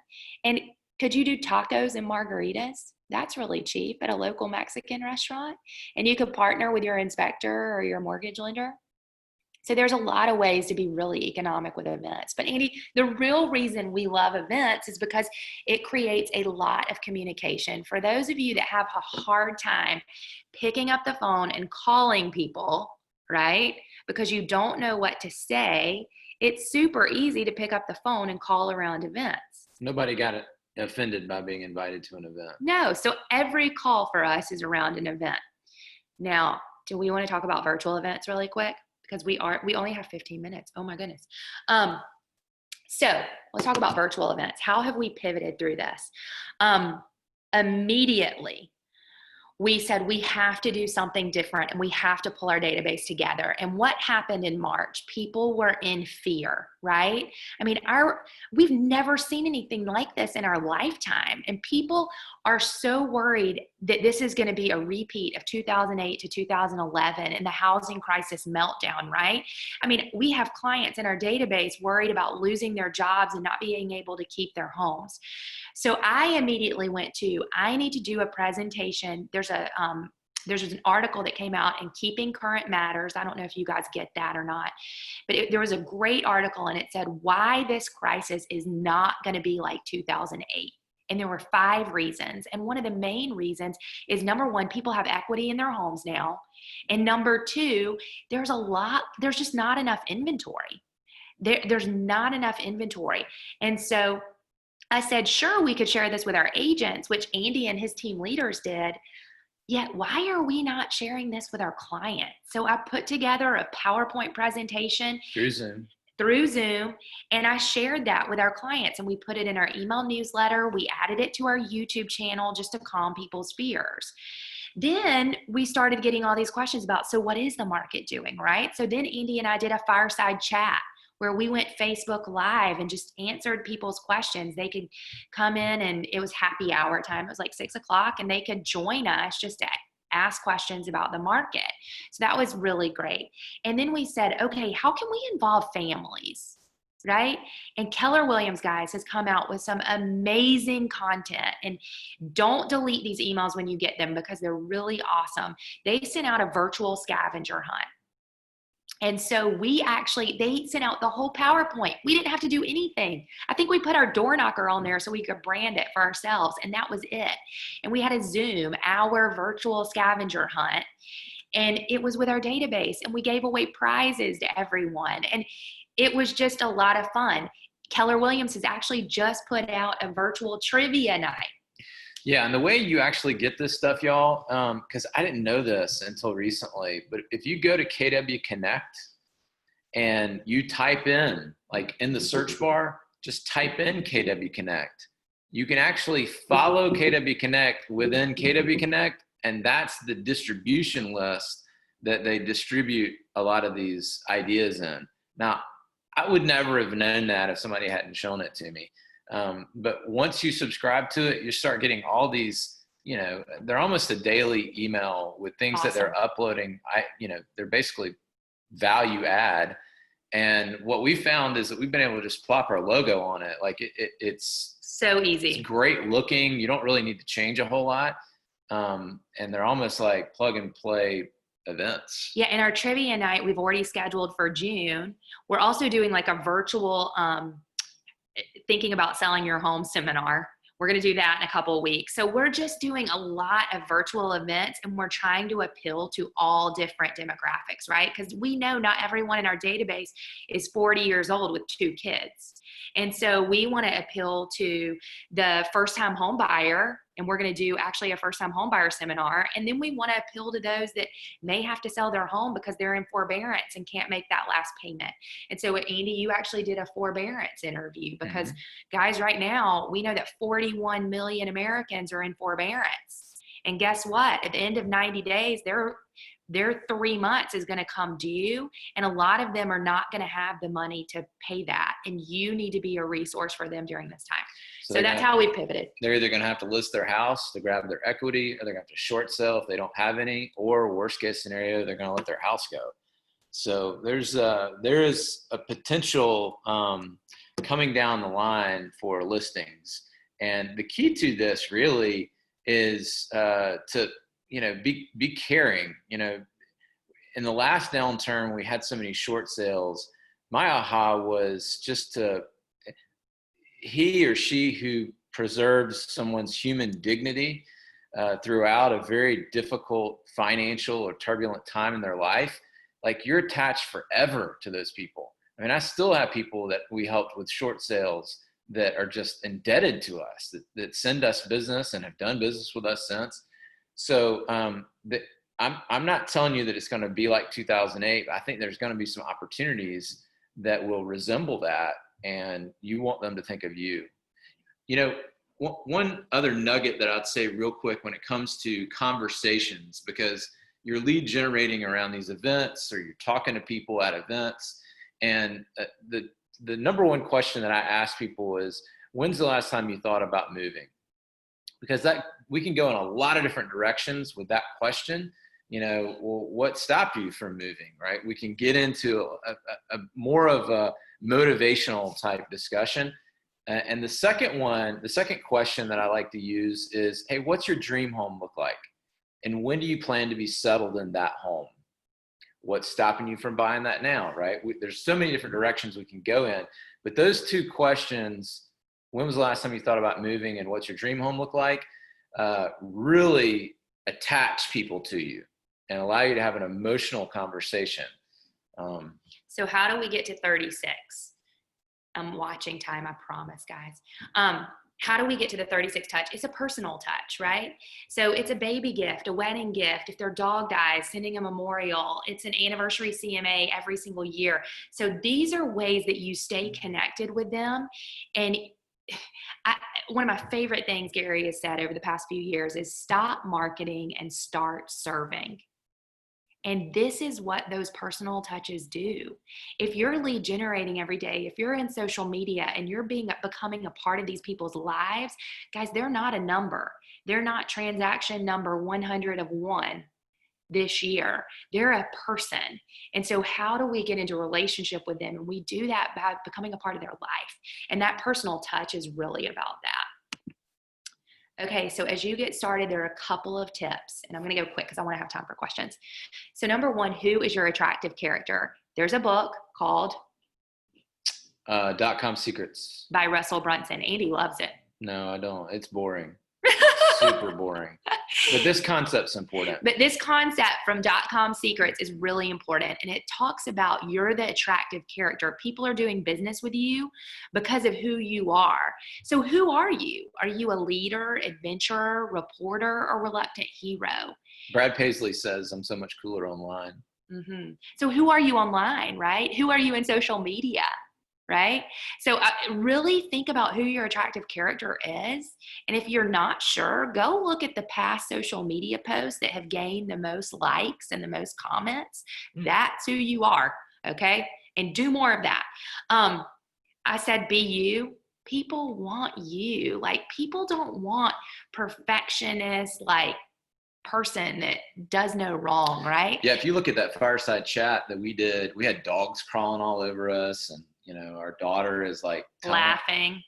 And could you do tacos and margaritas? That's really cheap at a local Mexican restaurant. And you could partner with your inspector or your mortgage lender. So there's a lot of ways to be really economic with events. But Andy, the real reason we love events is because it creates a lot of communication. For those of you that have a hard time picking up the phone and calling people, right? Because you don't know what to say, it's super easy to pick up the phone and call around events. Nobody got offended by being invited to an event. No, so every call for us is around an event. Now, do we want to talk about virtual events really quick? Because we only have 15 minutes. Oh my goodness. So let's talk about virtual events. How have we pivoted through this? Immediately, we said we have to do something different and we have to pull our database together. And what happened in March? People were in fear, right? I mean, we've never seen anything like this in our lifetime. And people are so worried that this is going to be a repeat of 2008 to 2011 and the housing crisis meltdown, right? I mean, we have clients in our database worried about losing their jobs and not being able to keep their homes. So I immediately went to, I need to do a presentation. There's an article that came out in Keeping Current Matters. I don't know if you guys get that or not, but there was a great article and it said why this crisis is not going to be like 2008. And there were 5 reasons. And one of the main reasons is, number 1, people have equity in their homes now. And number 2, there's just not enough inventory. There's not enough inventory. And so I said, sure, we could share this with our agents, which Andy and his team leaders did. Yet, why are we not sharing this with our clients? So I put together a PowerPoint presentation through Zoom, and I shared that with our clients, and we put it in our email newsletter. We added it to our YouTube channel just to calm people's fears. Then we started getting all these questions about, so what is the market doing, right? So then Andy and I did a fireside chat where we went Facebook Live and just answered people's questions. They could come in, and it was happy hour time. It was like 6 o'clock, and they could join us just to ask questions about the market. So that was really great. And then we said, okay, how can we involve families? right? And Keller Williams, guys, has come out with some amazing content. And don't delete these emails when you get them because they're really awesome. They sent out a virtual scavenger hunt. And so they sent out the whole PowerPoint. We didn't have to do anything. I think we put our door knocker on there so we could brand it for ourselves, and that was it. And we had a Zoom, our virtual scavenger hunt, and it was with our database, and we gave away prizes to everyone. And it was just a lot of fun. Keller Williams has actually just put out a virtual trivia night. Yeah, and the way you actually get this stuff, y'all, because I didn't know this until recently, but if you go to KW Connect and you type in, like in the search bar, just type in KW Connect, you can actually follow KW Connect within KW Connect, and that's the distribution list that they distribute a lot of these ideas in. Now, I would never have known that if somebody hadn't shown it to me. But once you subscribe to it, you start getting all these, they're almost a daily email with things that they're uploading. They're basically value add. And what we found is that we've been able to just plop our logo on it. Like it's so easy. It's great looking. You don't really need to change a whole lot. And they're almost like plug and play events. Yeah, and our trivia night we've already scheduled for June. We're also doing like a virtual thinking about selling your home seminar. We're going to do that in a couple of weeks. So we're just doing a lot of virtual events, and we're trying to appeal to all different demographics, right? Because we know not everyone in our database is 40 years old with 2 kids. And so we want to appeal to the first-time home buyer, and we're going to do actually a first-time home buyer seminar. And then we want to appeal to those that may have to sell their home because they're in forbearance and can't make that last payment. And so Andy, you actually did a forbearance interview because guys, right now, we know that 41 million Americans are in forbearance. And guess what? At the end of 90 days, their 3 months is going to come due, and a lot of them are not going to have the money to pay that, and you need to be a resource for them during this time. So that's how we pivoted. They're either going to have to list their house to grab their equity, or they're going to have to short sell if they don't have any, or worst case scenario, they're going to let their house go. So there is a potential coming down the line for listings, and the key to this really is to be caring. In the last downturn, we had so many short sales. My aha was just he or she who preserves someone's human dignity throughout a very difficult financial or turbulent time in their life, like you're attached forever to those people. I mean, I still have people that we helped with short sales that are just indebted to us, that send us business and have done business with us since. So I'm not telling you that it's going to be like 2008. But I think there's going to be some opportunities that will resemble that, and you want them to think of you. One other nugget that I'd say real quick when it comes to conversations, because you're lead generating around these events or you're talking to people at events, and the number one question that I ask people is, when's the last time you thought about moving? Because we can go in a lot of different directions with that question. Well, what stopped you from moving, right? We can get into a more of a motivational type discussion. And the second question that I like to use is, hey, what's your dream home look like? And when do you plan to be settled in that home? What's stopping you from buying that now, right? There's so many different directions we can go in, but those 2 questions, when was the last time you thought about moving and what's your dream home look like, really attach people to you and allow you to have an emotional conversation. So how do we get to 36? I'm watching time, I promise, guys. How do we get to the 36 touch? It's a personal touch, right? So it's a baby gift, a wedding gift. If their dog dies, sending a memorial. It's an anniversary CMA every single year. So these are ways that you stay connected with them. And one of my favorite things Gary has said over the past few years is stop marketing and start serving. And this is what those personal touches do. If you're lead generating every day, if you're in social media and you're becoming a part of these people's lives, guys, they're not a number. They're not transaction number 100 of 1. this year. They're a person. And so how do we get into a relationship with them? And we do that by becoming a part of their life. And that personal touch is really about that. Okay, so as you get started, there are a couple of tips, and I'm going to go quick because I want to have time for questions. So number one, who is your attractive character? There's a book called .com Secrets. by Russell Brunson. Andy loves it. No, I don't. It's boring. Super boring. But this concept's important. But this concept from .com Secrets is really important. And it talks about you're the attractive character. People are doing business with you because of who you are. So who are you? Are you a leader, adventurer, reporter, or reluctant hero? Brad Paisley says I'm so much cooler online. Mm-hmm. So who are you online, right? Who are you in social media? Right? So really think about who your attractive character is. And if you're not sure, go look at the past social media posts that have gained the most likes and the most comments. That's who you are. Okay. And do more of that. I said, be you. People want you. Like, people don't want perfectionist, like, person that does no wrong, right? Yeah. If you look at that fireside chat that we did, we had dogs crawling all over us, and our daughter is like laughing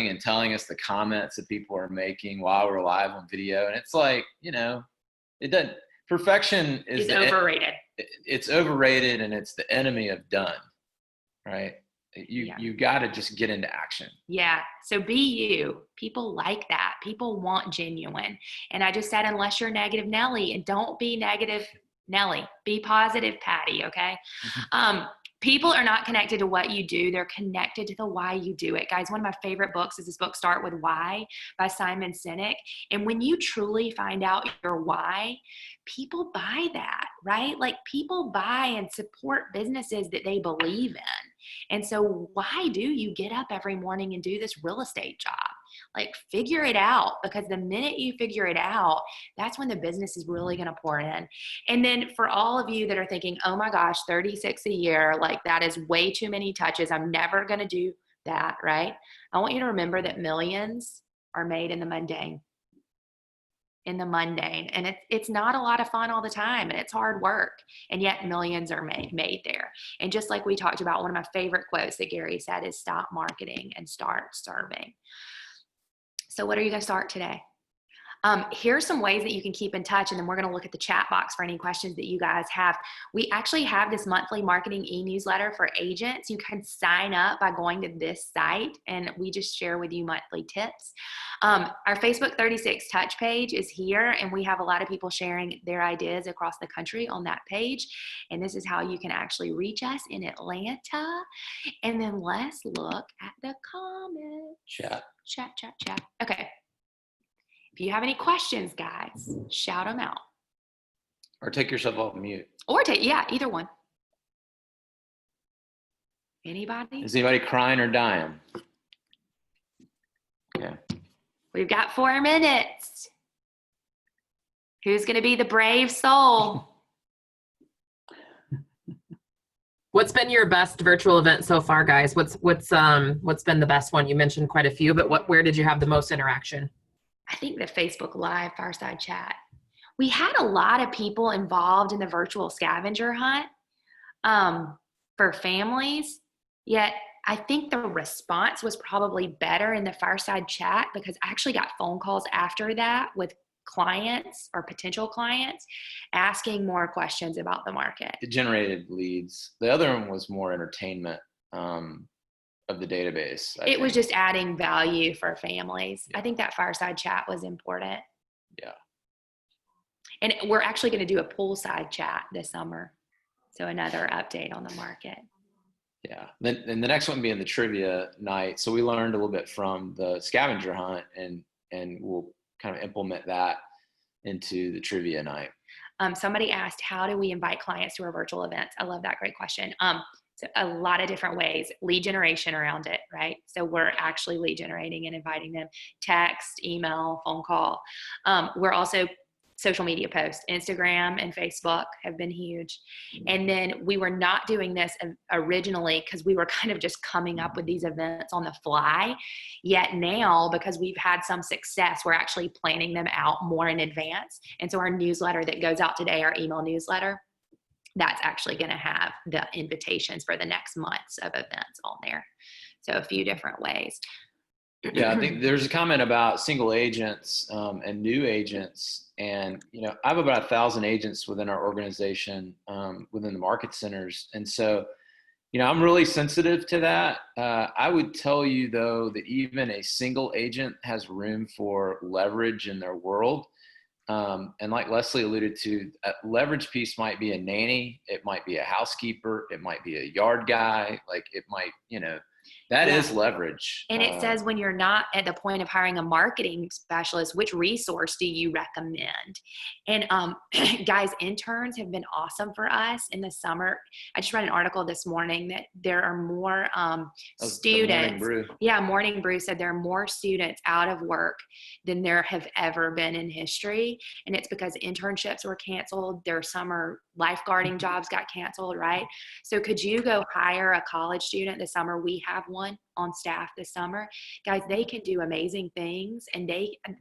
and telling us the comments that people are making while we're live on video. And it's like, it doesn't, perfection is overrated. It's overrated, and it's the enemy of done, right? You got to just get into action. Yeah. So be you. People like that. People want genuine. And I just said, unless you're negative Nelly, and don't be negative Nelly, be positive Patty. Okay. People are not connected to what you do. They're connected to the why you do it. Guys, one of my favorite books is this book, Start With Why by Simon Sinek. And when you truly find out your why, people buy that, right? Like, people buy and support businesses that they believe in. And so why do you get up every morning and do this real estate job? Like, figure it out, because the minute you figure it out, that's when the business is really going to pour in. And then for all of you that are thinking, oh my gosh, 36 a year, like, that is way too many touches. I'm never going to do that, right? I want you to remember that millions are made in the mundane. And it's not a lot of fun all the time, and it's hard work, and yet millions are made there. And just like we talked about, one of my favorite quotes that Gary said is, stop marketing and start serving. So what are you going to start today? Here's some ways that you can keep in touch, and then we're going to look at the chat box for any questions that you guys have. We actually have this monthly marketing e-newsletter for agents. You can sign up by going to this site, and we just share with you monthly tips. Our Facebook 36 Touch page is here, and we have a lot of people sharing their ideas across the country on that page. And this is how you can actually reach us in Atlanta. And then let's look at the comments. Chat. Okay. If you have any questions, guys, shout them out. Or take yourself off mute. Or either one. Anybody? Is anybody crying or dying? Yeah. We've got 4 minutes. Who's going to be the brave soul? What's been your best virtual event so far, guys? What's been the best one? You mentioned quite a few, but where did you have the most interaction? I think the Facebook Live fireside chat. We had a lot of people involved in the virtual scavenger hunt for families, yet I think the response was probably better in the fireside chat, because I actually got phone calls after that with clients or potential clients asking more questions about the market. It generated leads. The other one was more entertainment of the database. It was just adding value for families. Yeah. I think that fireside chat was important. Yeah. And we're actually going to do a poolside chat this summer. So another update on the market. Yeah. Then the next one being the trivia night. So we learned a little bit from the scavenger hunt, and we'll kind of implement that into the trivia night. Somebody asked, how do we invite clients to our virtual events? I love that. Great question. So a lot of different ways, lead generation around it, right? So we're actually lead generating and inviting them, text, email, phone call. We're also social media posts. Instagram and Facebook have been huge. And then we were not doing this originally because we were kind of just coming up with these events on the fly. Yet now, because we've had some success, we're actually planning them out more in advance. And so our newsletter that goes out today, our email newsletter, that's actually going to have the invitations for the next months of events on there. So a few different ways. Yeah, I think there's a comment about single agents and new agents. And, I have about 1,000 agents within our organization, within the market centers. And so, I'm really sensitive to that. I would tell you, though, that even a single agent has room for leverage in their world. And like Leslie alluded to, a leverage piece might be a nanny. It might be a housekeeper. It might be a yard guy. Like it might, that is leverage. And it says when you're not at the point of hiring a marketing specialist, which resource do you recommend? And guys, interns have been awesome for us in the summer. I just read an article this morning that there are more students. Morning Brew said there are more students out of work than there have ever been in history. And it's because internships were canceled. Their summer lifeguarding jobs got canceled, right? So could you go hire a college student this summer? We have one on staff this summer. Guys, they can do amazing things, and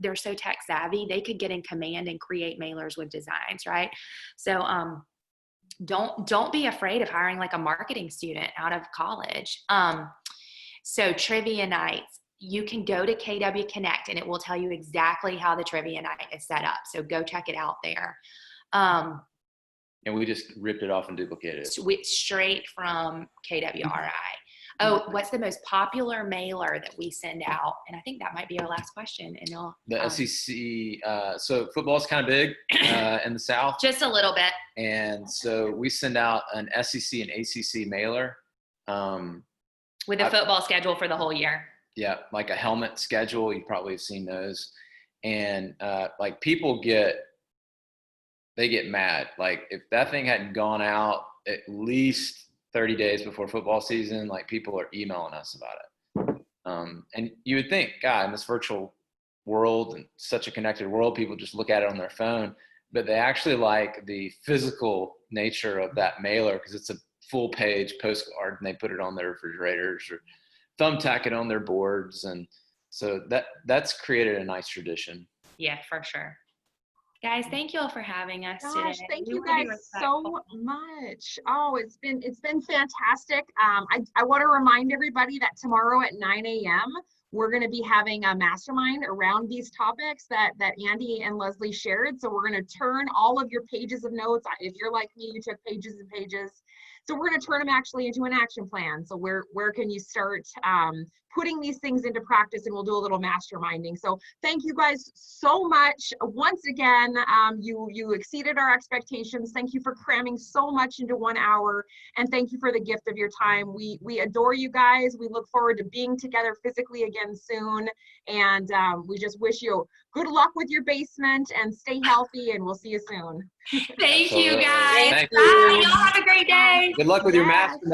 they're so tech savvy. They could get in command and create mailers with designs, right? So don't be afraid of hiring like a marketing student out of college. So trivia nights, you can go to KW Connect and it will tell you exactly how the trivia night is set up. So go check it out there. And we just ripped it off and duplicated it. Straight from KWRI. Oh, what's the most popular mailer that we send out? And I think that might be our last question. And the SEC. So football's kind of big in the South. Just a little bit. And so we send out an SEC and ACC mailer. With a football schedule for the whole year. Yeah, like a helmet schedule. You probably have seen those. And like people get mad. Like if that thing hadn't gone out at least 30 days before football season, like people are emailing us about it. And you would think, God, in this virtual world and such a connected world, people just look at it on their phone, but they actually like the physical nature of that mailer because it's a full page postcard and they put it on their refrigerators or thumbtack it on their boards. And so that's created a nice tradition. Yeah, for sure. Guys, thank you all for having us today. Thank you guys so much. Oh, it's been fantastic. I want to remind everybody that tomorrow at 9 a.m. we're going to be having a mastermind around these topics that Andy and Leslie shared. So we're going to turn all of your pages of notes. If you're like me, you took pages and pages. So we're going to turn them actually into an action plan. So where can you start putting these things into practice, and we'll do a little masterminding. So thank you guys so much. Once again, you exceeded our expectations. Thank you for cramming so much into 1 hour, and thank you for the gift of your time. We adore you guys. We look forward to being together physically again soon, and we just wish you good luck with your basement and stay healthy, and we'll see you soon. Thank you guys. Thank Bye. you. Y'all have a great day. Good luck with your mastermind.